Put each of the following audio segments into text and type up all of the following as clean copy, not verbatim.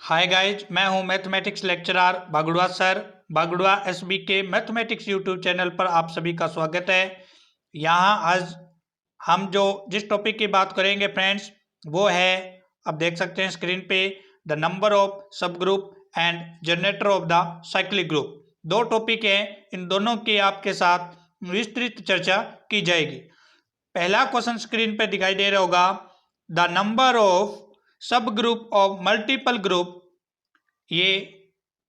Hi guys, मैं हूं mathematics lecturer बागड़ुआ sir. बागड़ुआ SB के मैथमेटिक्स यूट्यूब चैनल पर आप सभी का स्वागत है। यहाँ आज हम जिस टॉपिक की बात करेंगे फ्रेंड्स, वो है, आप देख सकते हैं स्क्रीन पे, द नंबर ऑफ सब group and generator off the cyclic group. दो टॉपिक हैं, इन दोनों की आपके साथ विस्तृत चर्चा की जाएगी। पहला क्वेश्चन स्क्रीन पे दिखाई दे रहा होगा, द नंबर ऑफ सब ग्रुप ऑफ मल्टीपल ग्रुप। ये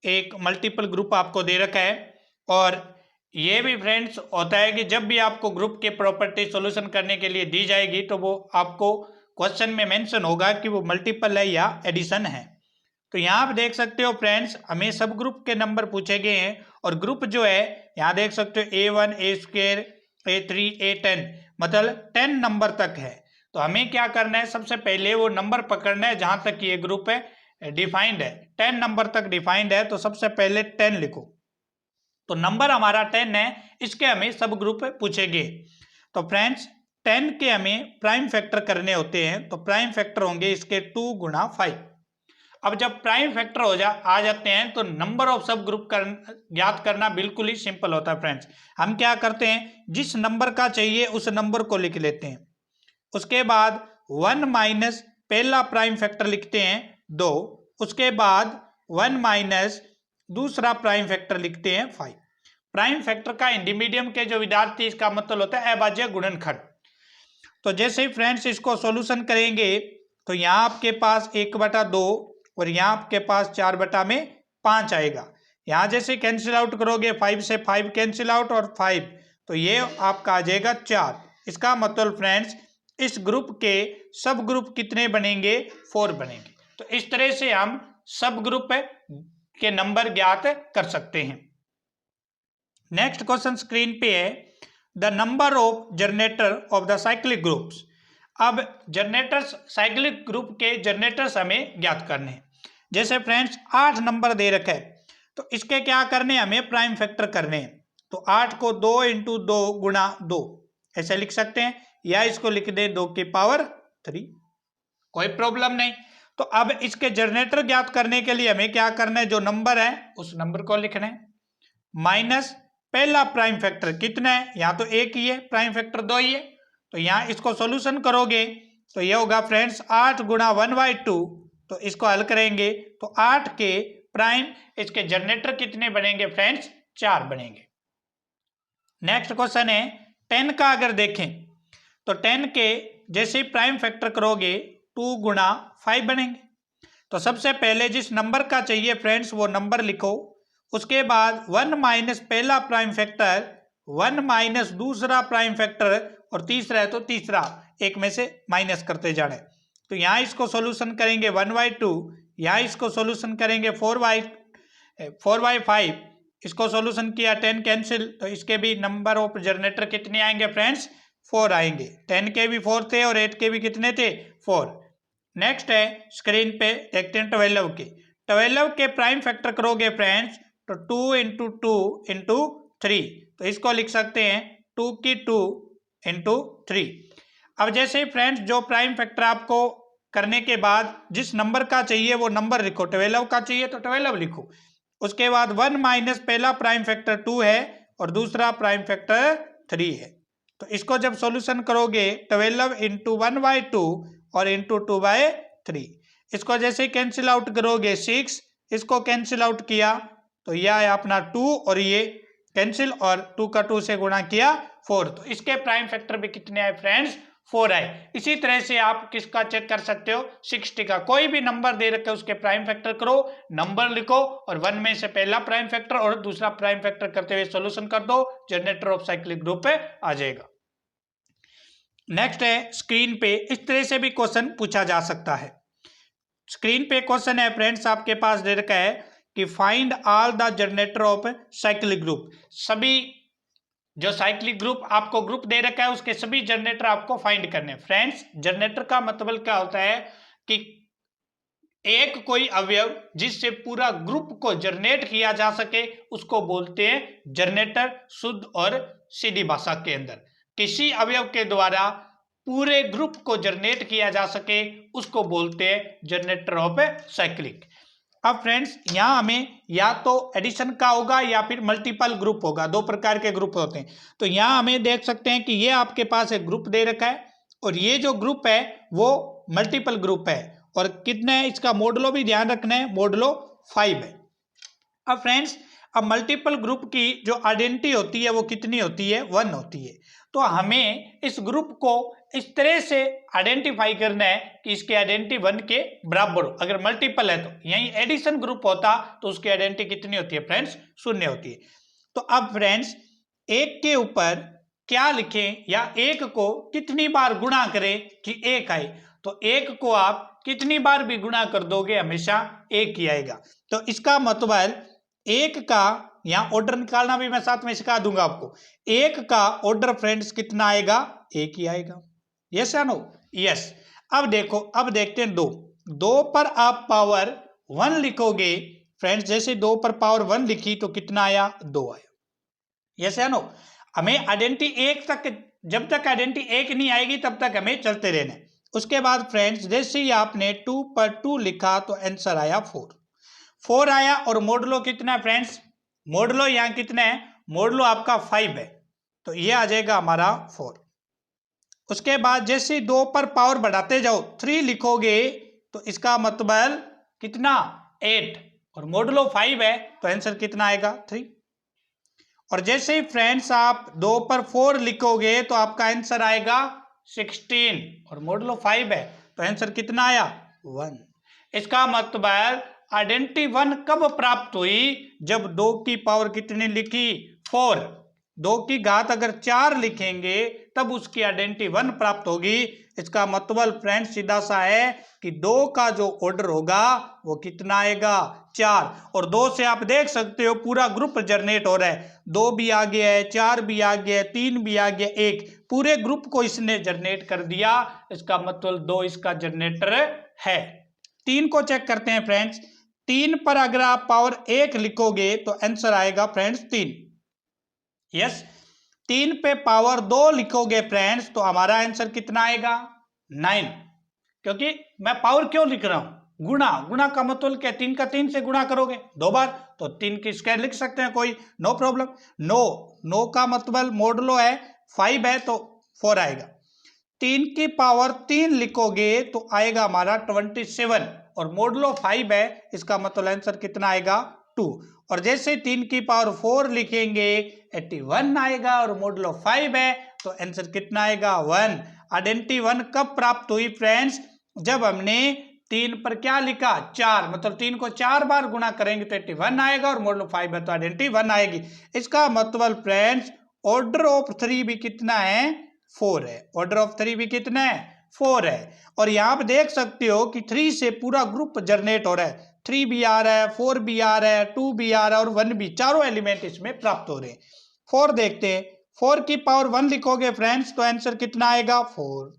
एक मल्टीपल ग्रुप आपको दे रखा है, और ये भी फ्रेंड्स होता है कि जब भी आपको ग्रुप के प्रॉपर्टी सॉल्यूशन करने के लिए दी जाएगी तो वो आपको क्वेश्चन में मेंशन होगा कि वो मल्टीपल है या एडिशन है। तो यहाँ आप देख सकते हो फ्रेंड्स, हमें सब ग्रुप के नंबर पूछे गए हैं, और ग्रुप जो है यहाँ देख सकते हो A1 A² A3 A10, मतलब 10 नंबर तक है। तो हमें क्या करना है, सबसे पहले वो नंबर पकड़ना है जहां तक ये ग्रुप है डिफाइंड है। 10 नंबर तक डिफाइंड है, तो सबसे पहले 10 लिखो। तो नंबर हमारा 10 है, इसके हमें सब ग्रुप पूछेंगे। तो फ्रेंड्स 10 के हमें प्राइम फैक्टर करने होते हैं, तो प्राइम फैक्टर होंगे इसके 2 गुणा 5। अब जब प्राइम फैक्टर आ जाते हैं तो नंबर ऑफ सब ग्रुप ज्ञात करना बिल्कुल ही सिंपल होता है फ्रेंड्स। हम क्या करते हैं, जिस नंबर का चाहिए उस नंबर को लिख लेते हैं, उसके बाद 1 माइनस पहला प्राइम फैक्टर लिखते हैं 2, उसके बाद 1 माइनस दूसरा प्राइम फैक्टर लिखते हैं 5। प्राइम फैक्टर का हिंदी मीडियम के जो विद्यार्थी, इसका मतलब होता है अभाज्य गुणनखंड। तो जैसे ही फ्रेंड्स इसको सॉल्यूशन करेंगे तो यहाँ आपके पास 1/2 और यहाँ आपके पास 4/5 आएगा। यहाँ जैसे कैंसिल आउट करोगे 5 से 5 कैंसिल आउट और 5, तो ये आपका आ जाएगा 4। इसका मतलब फ्रेंड्स इस ग्रुप के सब ग्रुप कितने बनेंगे, 4 बनेंगे। तो इस तरह से हम सब ग्रुप के नंबर ज्ञात कर सकते हैं। नेक्स्ट क्वेश्चन स्क्रीन पे है, the number of generator off the cyclic groups. अब जनरेटर्स, साइक्लिक ग्रुप के जनरेटर्स हमें ज्ञात करने हैं। जैसे फ्रेंड्स 8 नंबर दे रखे हैं, तो इसके क्या करने, हमें प्राइम फैक्टर करने हैं। तो 8 को 2 × 2 गुणा 2 ऐसे लिख सकते हैं, या इसको लिख दें 2 की पावर 3, कोई प्रॉब्लम नहीं। तो अब इसके जनरेटर ज्ञात करने के लिए हमें क्या करना है, जो नंबर है उस नंबर को लिखना है, माइनस पहला प्राइम फैक्टर कितना है, यहाँ तो एक ही है, प्राइम फैक्टर 2 ही है। तो यहाँ इसको सॉल्यूशन करोगे तो ये होगा फ्रेंड्स 8 गुणा 1/2। तो इसको हल करेंगे तो 8 के प्राइम, इसके जनरेटर कितने बनेंगे फ्रेंड्स, 4 बनेंगे। नेक्स्ट क्वेश्चन है 10 का, अगर देखें तो 10 के जैसे ही प्राइम फैक्टर करोगे 2 गुणा 5 बनेंगे। तो सबसे पहले जिस नंबर का चाहिए फ्रेंड्स वो नंबर लिखो, उसके बाद 1 माइनस पहला प्राइम फैक्टर, 1 माइनस दूसरा प्राइम फैक्टर, और तीसरा है तो तीसरा, एक में से माइनस करते जाना है। तो यहाँ इसको सॉल्यूशन करेंगे 1/2, यहाँ इसको सॉल्यूशन करेंगे 4/5, इसको सॉल्यूशन किया 10 कैंसिल, तो इसके भी नंबर ऑफ जनरेटर कितने आएंगे फ्रेंड्स, 4 आएंगे। 10 के भी 4 थे और 8 के भी कितने थे, 4। नेक्स्ट है स्क्रीन पे देखते हैं 12 के। 12 के प्राइम फैक्टर करोगे फ्रेंड्स तो 2 × 2 × 3, तो इसको लिख सकते हैं 2 की 2 × 3। अब जैसे ही फ्रेंड्स जो प्राइम फैक्टर आपको करने के बाद जिस नंबर का चाहिए वो नंबर लिखो, 12 का चाहिए तो 12 लिखो। उसके बाद 1 माइनस पहला प्राइम फैक्टर 2 है और दूसरा प्राइम फैक्टर 3 है। तो इसको जब सॉल्यूशन करोगे 12 × 1/2 और × 2/3, इसको जैसे कैंसिल आउट करोगे 6, इसको कैंसिल आउट किया तो यह है अपना 2 और ये कैंसिल, और 2 का 2 से गुणा किया 4। तो इसके प्राइम फैक्टर भी कितने आए फ्रेंड्स, 4 आए। इसी तरह से आप किसका चेक कर सकते हो, 60 का। कोई भी नंबर दे रखे उसके प्राइम फैक्टर करो, नंबर लिखो और 1 में से पहला प्राइम फैक्टर और दूसरा प्राइम फैक्टर करते हुए सॉल्यूशन कर दो, जनरेटर ऑफ साइक्लिक ग्रुप पे आ जाएगा। नेक्स्ट है स्क्रीन पे, इस तरह से भी क्वेश्चन पूछा जा सकता है। स्क्रीन पे क्वेश्चन है फ्रेंड्स, आपके पास दे रखा है कि find all the generator off cyclic group. सभी जो साइक्लिक ग्रुप आपको ग्रुप दे रखा है उसके सभी जनरेटर आपको फाइंड करने। फ्रेंड्स जनरेटर का मतलब क्या होता है कि एक कोई अवयव जिससे पूरा ग्रुप को जनरेट किया जा सके उसको बोलते हैं जनरेटर। शुद्ध और सीधी भाषा के अंदर किसी अवयव के द्वारा पूरे ग्रुप को जनरेट किया जा सके उसको बोलते हैं जनरेटर ऑफ साइक्लिक। अब फ्रेंड्स यहाँ हमें या तो एडिशन का होगा या फिर मल्टीपल ग्रुप होगा, दो प्रकार के ग्रुप होते हैं। तो यहाँ हमें देख सकते हैं कि ये आपके पास एक ग्रुप दे रखा है और ये जो ग्रुप है वो मल्टीपल ग्रुप है। और कितना है इसका मोडुलो भी ध्यान रखना है, मोडुलो 5 है। अब फ्रेंड्स अब मल्टीपल ग्रुप की जो आइडेंटिटी होती है वो कितनी होती है, 1 होती है। तो हमें इस ग्रुप को इस तरह से आइडेंटिफाई करना है कि इसकी आइडेंटिटी 1 के बराबर हो। अगर मल्टीपल है तो यही एडिशन ग्रुप होता तो उसकी आइडेंटिटी कितनी होती है फ्रेंड्स, 0 होती है। तो अब फ्रेंड्स एक के ऊपर क्या लिखें या एक को कितनी बार गुणा करें कि 1 आए। तो एक को आप कितनी बार भी गुणा कर दोगे हमेशा 1 ही आएगा। तो इसका मतलब एक का यहां ऑर्डर निकालना भी मैं साथ में सिखा दूंगा आपको। एक का ऑर्डर फ्रेंड्स कितना आएगा, 1 ही आएगा। यस या नो, यस। अब देखो, अब देखते हैं 2 पर आप पावर 1 लिखोगे फ्रेंड्स, जैसे 2 पर पावर 1 लिखी तो कितना आया, 2 आया। यस या नो। हमें आइडेंटिटी 1 तक, जब तक आइडेंटिटी 1 नहीं आएगी तब तक हमें चलते रहना है। उसके बाद फ्रेंड्स जैसे ही आपने 2 पर 2 लिखा तो आंसर आया 4 आया। और मोडुलो कितना है फ्रेंड्स, मोडुलो यहाँ कितना है, मोडुलो आपका 5 है, तो ये आ जाएगा हमारा 4। उसके बाद जैसे 2 पर पावर बढ़ाते जाओ 3 लिखोगे तो इसका मतलब कितना, 8, और मोडुलो 5 है तो आंसर कितना आएगा, 3। और जैसे ही फ्रेंड्स आप 2 पर 4 लिखोगे तो आपका आंसर आएगा 16, और मोडुलो 5 है तो आंसर कितना आया, 1। इसका मतलब आइडेंटिटी 1 कब प्राप्त हुई, जब 2 की पावर कितनी लिखी, 4। 2 की घात अगर 4 लिखेंगे तब उसकी आइडेंटिटी 1 प्राप्त होगी। इसका मतलब फ्रेंड्स सीधा सा है कि 2 का जो ऑर्डर होगा वो कितना आएगा, 4। और 2 से आप देख सकते हो पूरा ग्रुप जनरेट हो रहा है। 2 भी आ गया है, 4 भी आ गया है, 3 भी आ गया, 1, पूरे ग्रुप को इसने जनरेट कर दिया। इसका मतलब 2 इसका जनरेटर है। 3 को चेक करते हैं फ्रेंड्स। 3 पर अगर आप पावर 1 लिखोगे तो आंसर आएगा फ्रेंड्स 3। यस। 3 पे पावर 2 लिखोगे फ्रेंड्स तो हमारा आंसर कितना आएगा, 9। क्योंकि मैं पावर क्यों लिख रहा हूं, गुणा का मतलब क्या, 3 का 3 से गुणा करोगे 2 बार तो 3 की स्क्वायर लिख सकते हैं, कोई नो प्रॉब्लम। 9 का मतलब मोडुलो है 5 है तो 4 आएगा। 3 की पावर 3 लिखोगे तो आएगा हमारा 27, और मोडुलो 5 है, इसका मतलब आंसर कितना आएगा, 2। और जैसे 3 की पावर 4 लिखेंगे 81 आएगा, और मोडुलो 5 है तो आंसर कितना आएगा, 1। आइडेंटिटी 1 कब प्राप्त हुई फ्रेंड्स, जब हमने 3 पर क्या लिखा, 4, मतलब 3 को 4 बार गुणा करेंगे तो 81 आएगा, और मोडुलो 5 है तो आइडेंटिटी 1 आएगी। इसका मतलब फ्रेंड्स ऑर्डर ऑफ 3 भी कितना है, 4 है। ऑर्डर ऑफ 3 भी कितना है, 4 है। और यहाँ पे देख सकते हो कि 3 से पूरा ग्रुप जनरेट हो रहा है। 3 भी आ रहा है, 4 भी आ रहा है, 2 भी आ रहा है और 1 भी, चारों एलिमेंट इसमें प्राप्त हो रहे हैं। 4 देखते हैं। 4 की पावर 1 लिखोगे फ्रेंड्स तो आंसर कितना आएगा, 4।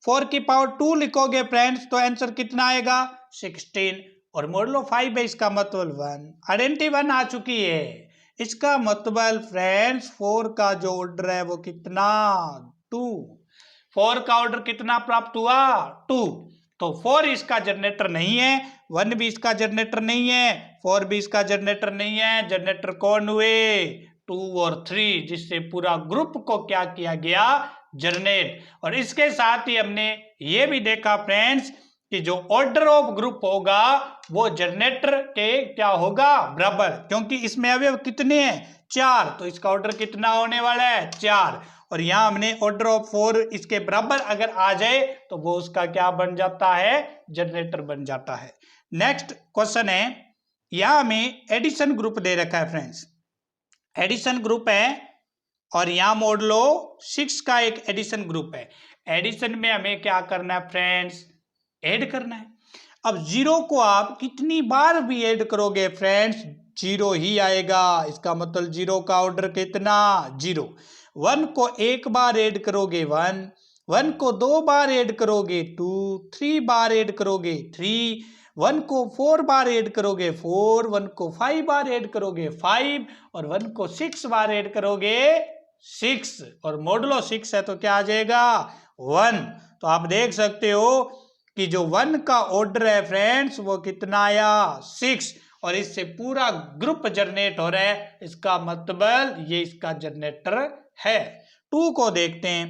4 की पावर 2 लिखोगे फ्रेंड्स तो आंसर कितना आएगा, 16। और मोडुलो 5 है, इसका मतलब 1। आइडेंटिटी 1 आ चुकी है। इसका मतलब फ्रेंड्स 4 का जो ऑर्डर है वो कितना, 2। 4 का ऑर्डर कितना प्राप्त हुआ, 2। तो 4 इसका जनरेटर नहीं है, 1 भी इसका जनरेटर नहीं है, 4 भी इसका जनरेटर नहीं है। जनरेटर कौन हुए, 2 और 3, जिससे पूरा ग्रुप को क्या किया गया, जनरेट। और इसके साथ ही हमने ये भी देखा फ्रेंड्स कि जो ऑर्डर ऑफ ग्रुप होगा वो जनरेटर के क्या होगा, बराबर, क्योंकि इसमें अवयव कितने हैं, 4, तो इसका ऑर्डर कितना होने वाला है, 4। और यहां हमने ऑर्डर ऑफ 4 इसके बराबर अगर आ जाए तो वो उसका क्या बन जाता है, जनरेटर बन जाता है। नेक्स्ट क्वेश्चन है, यहां हमें एडिशन ग्रुप दे रखा है फ्रेंड्स। एडिशन ग्रुप है और यहां मोडुलो 6 का एक एडिशन ग्रुप है। एडिशन में हमें क्या करना है फ्रेंड्स, ऐड करना है। अब 0 को आप कितनी बार भी ऐड करोगे फ्रेंड्स 0 ही आएगा। इसका मतलब 0 का ऑर्डर कितना, 0। 1 को 1 बार ऐड करोगे 1, 1 को 2 बार ऐड करोगे 2, 3 बार ऐड करोगे 3, 1 को 4 बार ऐड करोगे 4, 1 को 5 बार ऐड करोगे 5, और 1 को 6 बार ऐड करोगे 6, और मोडुलो 6 है तो क्या आ जाएगा, 1। तो आप देख सकते हो कि जो 1 का ऑर्डर है फ्रेंड्स वो कितना आया 6 और इससे पूरा ग्रुप जनरेट हो रहा है, इसका मतलब ये इसका जनरेटर है। 2 को देखते हैं।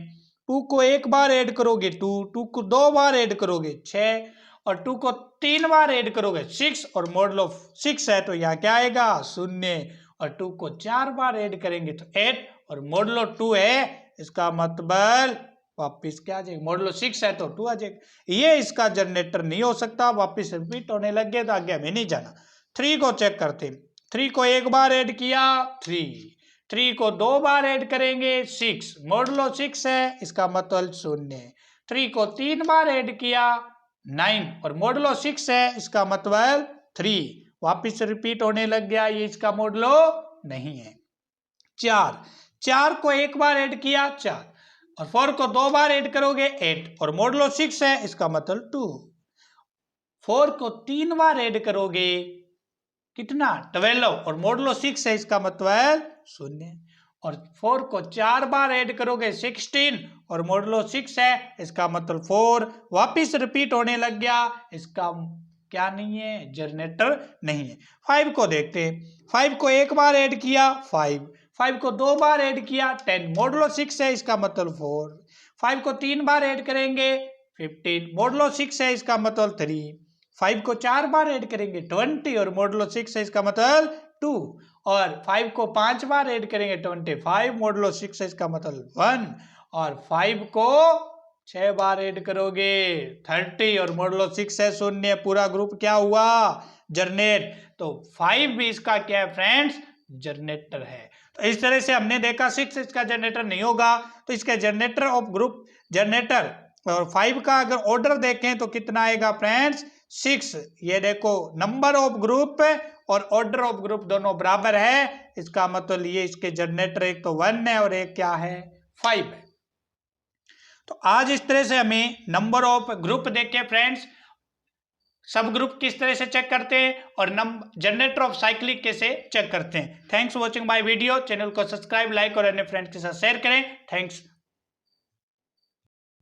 2 को एक बार ऐड करोगे 2, 2 को 2 बार ऐड करोगे 6 और 2 को 3 बार ऐड करोगे 6 और मॉडल ऑफ 6 है तो यहाँ क्या आएगा 0 और 2 को 4 बार ऐड करेंगे तो 8 और मॉडल ऑफ 2 है, इसका मतलब वापिस क्या आ जाएगा, मॉडल 6 है तो 2 आ जाएगा। ये इसका जनरेटर नहीं हो सकता, वापिस रिपीट होने लग गया तो आगे हमें नहीं जाना। 3 को चेक करते। 3 को एक बार ऐड किया 3 को 2 बार ऐड करेंगे 6, मॉडल 6 है, इसका मतलब 0। 3 को 3 बार ऐड किया 9 और मॉडल 6 है, इसका मतलब 3, वापिस रिपीट होने लग गया, ये इसका मॉडलो नहीं है। 4 को एक बार ऐड किया 4 और 4 को 2 बार ऐड करोगे 8 और मॉडल 6 है, इसका मतलब 2। 4 को 3 बार ऐड करोगे कितना 12 और मॉडल 6 है, इसका मतलब 0 और 4 को 4 बार ऐड करोगे 16 और मॉडल 6 है, इसका मतलब 4, वापिस रिपीट होने लग गया, इसका क्या नहीं है, जनरेटर नहीं है। 5 को देखते हैं। 5 को एक बार ऐड किया 5 को 2 बार ऐड किया 10, मॉडल 6 है, इसका मतलब 4। 5 को 3 बार ऐड करेंगे 15, मॉडल 6 है, इसका मतलब 3। 5 को 4 बार ऐड करेंगे 20 और मॉडल 6 है, इसका मतलब 2 और 5 को 5 बार ऐड करेंगे 25, मॉडल 6 है, इसका मतलब 1 और 5 को 6 बार ऐड करोगे 30 और मॉडल 6 है 0, पूरा ग्रुप क्या हुआ जनरेट। तो 5 भी इसका क्या है फ्रेंड्स, जनरेटर है। तो इस तरह से हमने देखा 6 इसका जनरेटर नहीं होगा, तो इसका जनरेटर ऑफ ग्रुप जनरेटर और 5 का अगर ऑर्डर देखें तो कितना आएगा फ्रेंड्स 6। ये देखो नंबर ऑफ ग्रुप और ऑर्डर ऑफ ग्रुप दोनों बराबर है, इसका मतलब ये इसके जनरेटर एक तो 1 है और एक क्या है 5 है। तो आज इस तरह से हमें नंबर ऑफ ग्रुप देखे फ्रेंड्स, सब ग्रुप किस तरह से चेक करते हैं और जनरेटर ऑफ साइक्लिक कैसे चेक करते हैं। Thanks for watching my video. Channel को सब्सक्राइब, लाइक और अन्य फ्रेंड्स के साथ शेयर करें। थैंक्स।